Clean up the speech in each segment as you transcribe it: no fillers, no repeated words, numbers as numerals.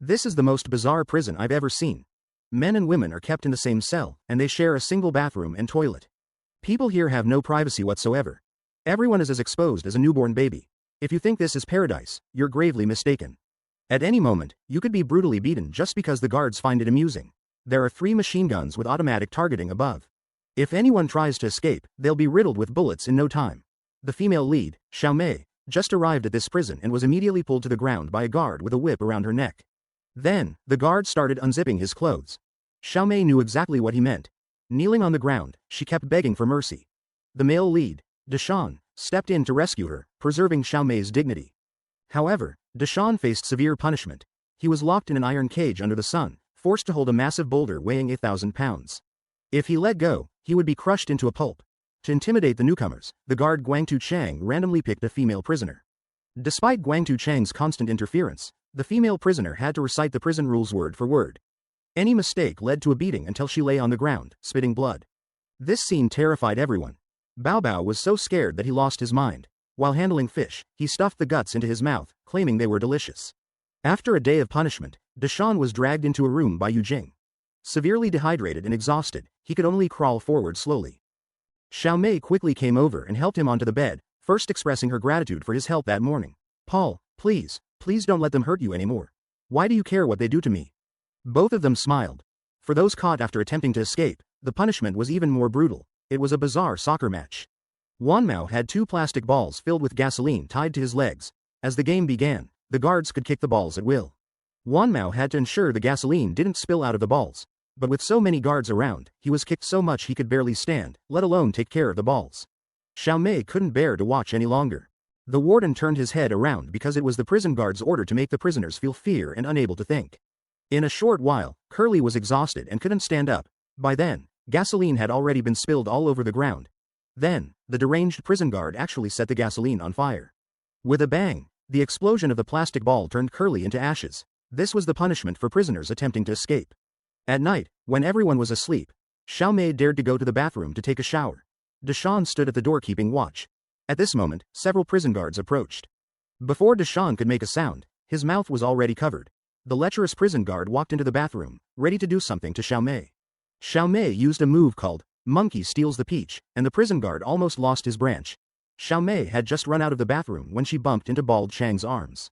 This is the most bizarre prison I've ever seen. Men and women are kept in the same cell, and they share a single bathroom and toilet. People here have no privacy whatsoever. Everyone is as exposed as a newborn baby. If you think this is paradise, you're gravely mistaken. At any moment, you could be brutally beaten just because the guards find it amusing. There are 3 machine guns with automatic targeting above. If anyone tries to escape, they'll be riddled with bullets in no time. The female lead, Xiaomei, just arrived at this prison and was immediately pulled to the ground by a guard with a whip around her neck. Then, the guard started unzipping his clothes. Xiaomei knew exactly what he meant. Kneeling on the ground, she kept begging for mercy. The male lead, Deshawn, stepped in to rescue her, preserving Xiaomei's dignity. However, Deshawn faced severe punishment. He was locked in an iron cage under the sun, forced to hold a massive boulder weighing 1,000 pounds. If he let go, he would be crushed into a pulp. To intimidate the newcomers, the guard Guangtu Chang randomly picked a female prisoner. Despite Guangtu Chang's constant interference, the female prisoner had to recite the prison rules word for word. Any mistake led to a beating until she lay on the ground, spitting blood. This scene terrified everyone. Bao Bao was so scared that he lost his mind. While handling fish, he stuffed the guts into his mouth, claiming they were delicious. After a day of punishment, Deshawn was dragged into a room by Yu Jing. Severely dehydrated and exhausted, he could only crawl forward slowly. Xiaomei quickly came over and helped him onto the bed, first expressing her gratitude for his help that morning. "Paul, please don't let them hurt you anymore. Why do you care what they do to me?" Both of them smiled. For those caught after attempting to escape, the punishment was even more brutal. It was a bizarre soccer match. Wanmao had 2 plastic balls filled with gasoline tied to his legs. As the game began, the guards could kick the balls at will. Wanmao had to ensure the gasoline didn't spill out of the balls. But with so many guards around, he was kicked so much he could barely stand, let alone take care of the balls. Xiaomei couldn't bear to watch any longer. The warden turned his head around because it was the prison guard's order to make the prisoners feel fear and unable to think. In a short while, Curly was exhausted and couldn't stand up. By then, gasoline had already been spilled all over the ground. Then, the deranged prison guard actually set the gasoline on fire. With a bang, the explosion of the plastic ball turned Curly into ashes. This was the punishment for prisoners attempting to escape. At night, when everyone was asleep, Xiaomei dared to go to the bathroom to take a shower. Deshawn stood at the door keeping watch. At this moment, several prison guards approached. Before Deshawn could make a sound, his mouth was already covered. The lecherous prison guard walked into the bathroom, ready to do something to Xiaomei. Xiaomei used a move called Monkey Steals the Peach, and the prison guard almost lost his branch. Xiaomei had just run out of the bathroom when she bumped into Bald Chang's arms.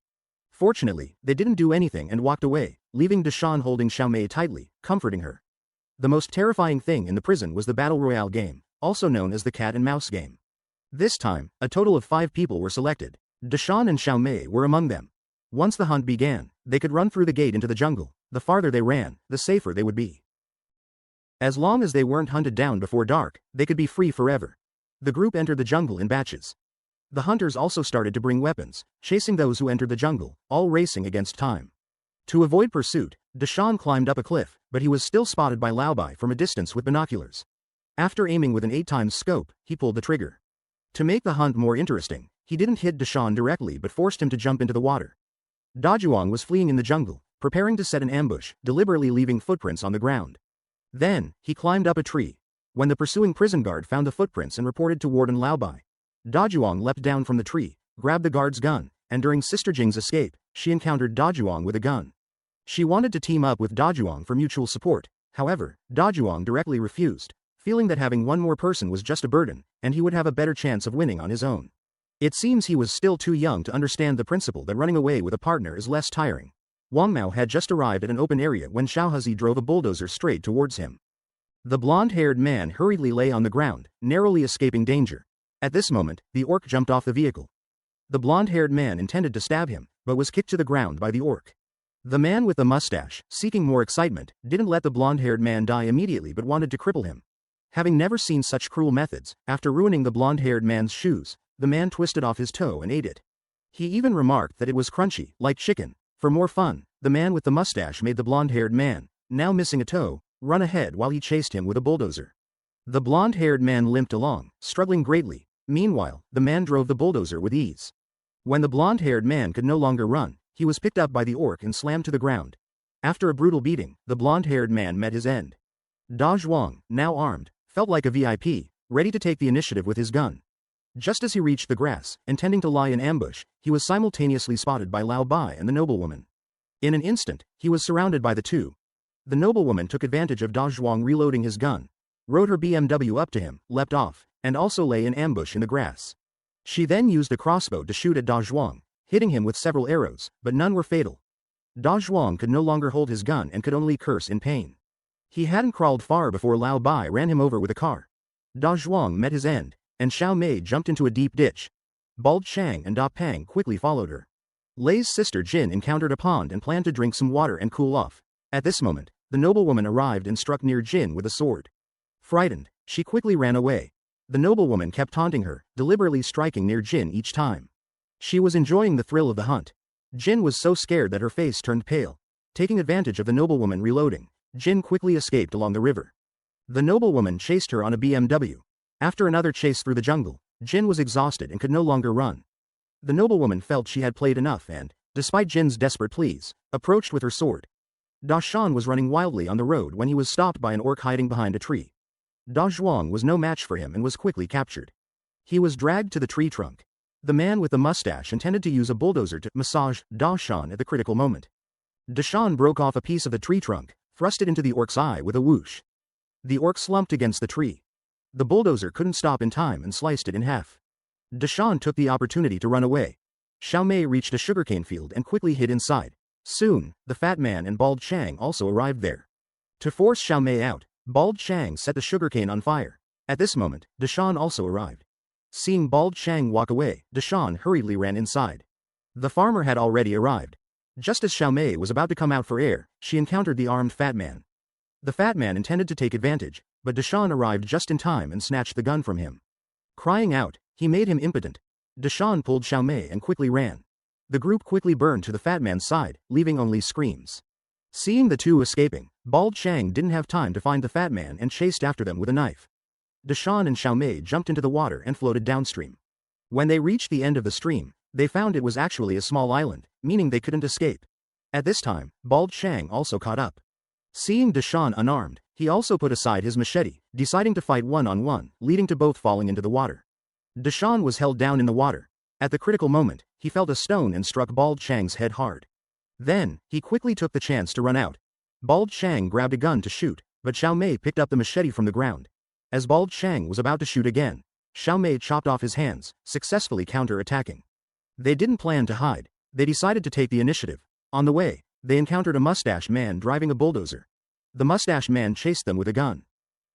Fortunately, they didn't do anything and walked away, leaving Deshawn holding Xiaomei tightly, comforting her. The most terrifying thing in the prison was the Battle Royale game, also known as the cat and mouse game. This time, a total of 5 people were selected. Deshawn and Xiaomei were among them. Once the hunt began, they could run through the gate into the jungle. The farther they ran, the safer they would be. As long as they weren't hunted down before dark, they could be free forever. The group entered the jungle in batches. The hunters also started to bring weapons, chasing those who entered the jungle, all racing against time. To avoid pursuit, Deshawn climbed up a cliff, but he was still spotted by Laobai from a distance with binoculars. After aiming with an 8x scope, he pulled the trigger. To make the hunt more interesting, he didn't hit Deshawn directly but forced him to jump into the water. Dajuang was fleeing in the jungle, preparing to set an ambush, deliberately leaving footprints on the ground. Then, he climbed up a tree. When the pursuing prison guard found the footprints and reported to Warden Laobai, Dajuang leapt down from the tree, grabbed the guard's gun, and during Sister Jing's escape, she encountered Dajuang with a gun. She wanted to team up with Dajuang for mutual support. However, Dajuang directly refused, feeling that having one more person was just a burden, and he would have a better chance of winning on his own. It seems he was still too young to understand the principle that running away with a partner is less tiring. Wang Mao had just arrived at an open area when Xiaohazi drove a bulldozer straight towards him. The blonde-haired man hurriedly lay on the ground, narrowly escaping danger. At this moment, the orc jumped off the vehicle. The blonde-haired man intended to stab him, but was kicked to the ground by the orc. The man with the mustache, seeking more excitement, didn't let the blonde-haired man die immediately but wanted to cripple him. Having never seen such cruel methods, after ruining the blonde-haired man's shoes, the man twisted off his toe and ate it. He even remarked that it was crunchy, like chicken. For more fun, the man with the mustache made the blonde-haired man, now missing a toe, run ahead while he chased him with a bulldozer. The blonde-haired man limped along, struggling greatly. Meanwhile, the man drove the bulldozer with ease. When the blonde-haired man could no longer run, he was picked up by the orc and slammed to the ground. After a brutal beating, the blonde-haired man met his end. Da Zhuang, now armed, felt like a VIP, ready to take the initiative with his gun. Just as he reached the grass, intending to lie in ambush, he was simultaneously spotted by Lao Bai and the noblewoman. In an instant, he was surrounded by the two. The noblewoman took advantage of Da Zhuang reloading his gun, rode her BMW up to him, leapt off, and also lay in ambush in the grass. She then used a crossbow to shoot at Da Zhuang, hitting him with several arrows, but none were fatal. Da Zhuang could no longer hold his gun and could only curse in pain. He hadn't crawled far before Lao Bai ran him over with a car. Da Zhuang met his end, and Xiao Mei jumped into a deep ditch. Bald Chang and Da Pang quickly followed her. Lei's sister Jin encountered a pond and planned to drink some water and cool off. At this moment, the noblewoman arrived and struck near Jin with a sword. Frightened, she quickly ran away. The noblewoman kept taunting her, deliberately striking near Jin each time. She was enjoying the thrill of the hunt. Jin was so scared that her face turned pale. Taking advantage of the noblewoman reloading, Jin quickly escaped along the river. The noblewoman chased her on a BMW. After another chase through the jungle, Jin was exhausted and could no longer run. The noblewoman felt she had played enough and, despite Jin's desperate pleas, approached with her sword. Da Shan was running wildly on the road when he was stopped by an orc hiding behind a tree. Da Zhuang was no match for him and was quickly captured. He was dragged to the tree trunk. The man with the mustache intended to use a bulldozer to massage Da Shan at the critical moment. Da Shan broke off a piece of the tree trunk, thrust it into the orc's eye with a whoosh. The orc slumped against the tree. The bulldozer couldn't stop in time and sliced it in half. Da Shan took the opportunity to run away. Xiao Mei reached a sugarcane field and quickly hid inside. Soon, the fat man and Bald Chang also arrived there. To force Xiao Mei out, Bald Chang set the sugarcane on fire. At this moment, Da Shan also arrived. Seeing Bald Chang walk away, Da Shan hurriedly ran inside. The farmer had already arrived. Just as Xiao Mei was about to come out for air, she encountered the armed fat man. The fat man intended to take advantage, but Da Shan arrived just in time and snatched the gun from him. Crying out, he made him impotent. Da Shan pulled Xiao Mei and quickly ran. The group quickly burned to the fat man's side, leaving only screams. Seeing the two escaping, Bald Chang didn't have time to find the fat man and chased after them with a knife. Da Shan and Xiao Mei jumped into the water and floated downstream. When they reached the end of the stream, they found it was actually a small island, meaning they couldn't escape. At this time, Bald Chang also caught up. Seeing Da Shan unarmed, he also put aside his machete, deciding to fight one-on-one, leading to both falling into the water. Da Shan was held down in the water. At the critical moment, he felt a stone and struck Bald Chang's head hard. Then, he quickly took the chance to run out. Bald Chang grabbed a gun to shoot, but Xiao Mei picked up the machete from the ground. As Bald Chang was about to shoot again, Xiao Mei chopped off his hands, successfully counter-attacking. They didn't plan to hide. They decided to take the initiative. On the way, they encountered a mustache man driving a bulldozer. The mustache man chased them with a gun.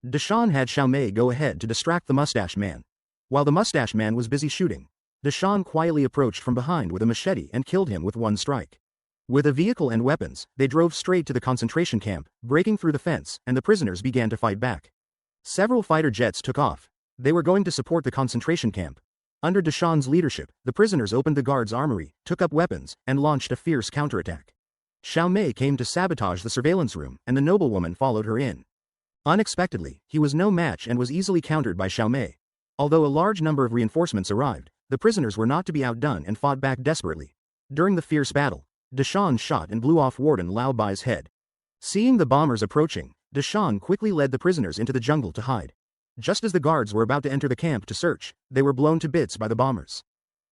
Da Shan had Xiao Mei go ahead to distract the mustache man. While the mustache man was busy shooting, Da Shan quietly approached from behind with a machete and killed him with one strike. With a vehicle and weapons, they drove straight to the concentration camp, breaking through the fence, and the prisoners began to fight back. Several fighter jets took off. They were going to support the concentration camp. Under Da Shan's leadership, the prisoners opened the guards' armory, took up weapons, and launched a fierce counterattack. Xiao Mei came to sabotage the surveillance room, and the noblewoman followed her in. Unexpectedly, he was no match and was easily countered by Xiao Mei. Although a large number of reinforcements arrived, the prisoners were not to be outdone and fought back desperately. During the fierce battle, Da Shan shot and blew off Warden Lao Bai's head. Seeing the bombers approaching, Da Shan quickly led the prisoners into the jungle to hide. Just as the guards were about to enter the camp to search, they were blown to bits by the bombers.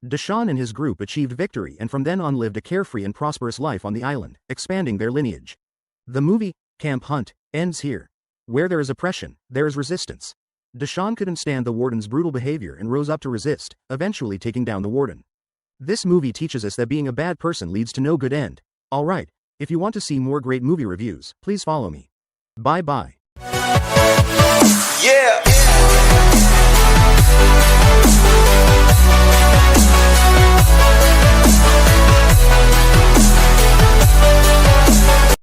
Da Shan and his group achieved victory and from then on lived a carefree and prosperous life on the island, expanding their lineage. The movie, Camp Hunt, ends here. Where there is oppression, there is resistance. Da Shan couldn't stand the warden's brutal behavior and rose up to resist, eventually taking down the warden. This movie teaches us that being a bad person leads to no good end. Alright, if you want to see more great movie reviews, please follow me. Bye bye. Yeah.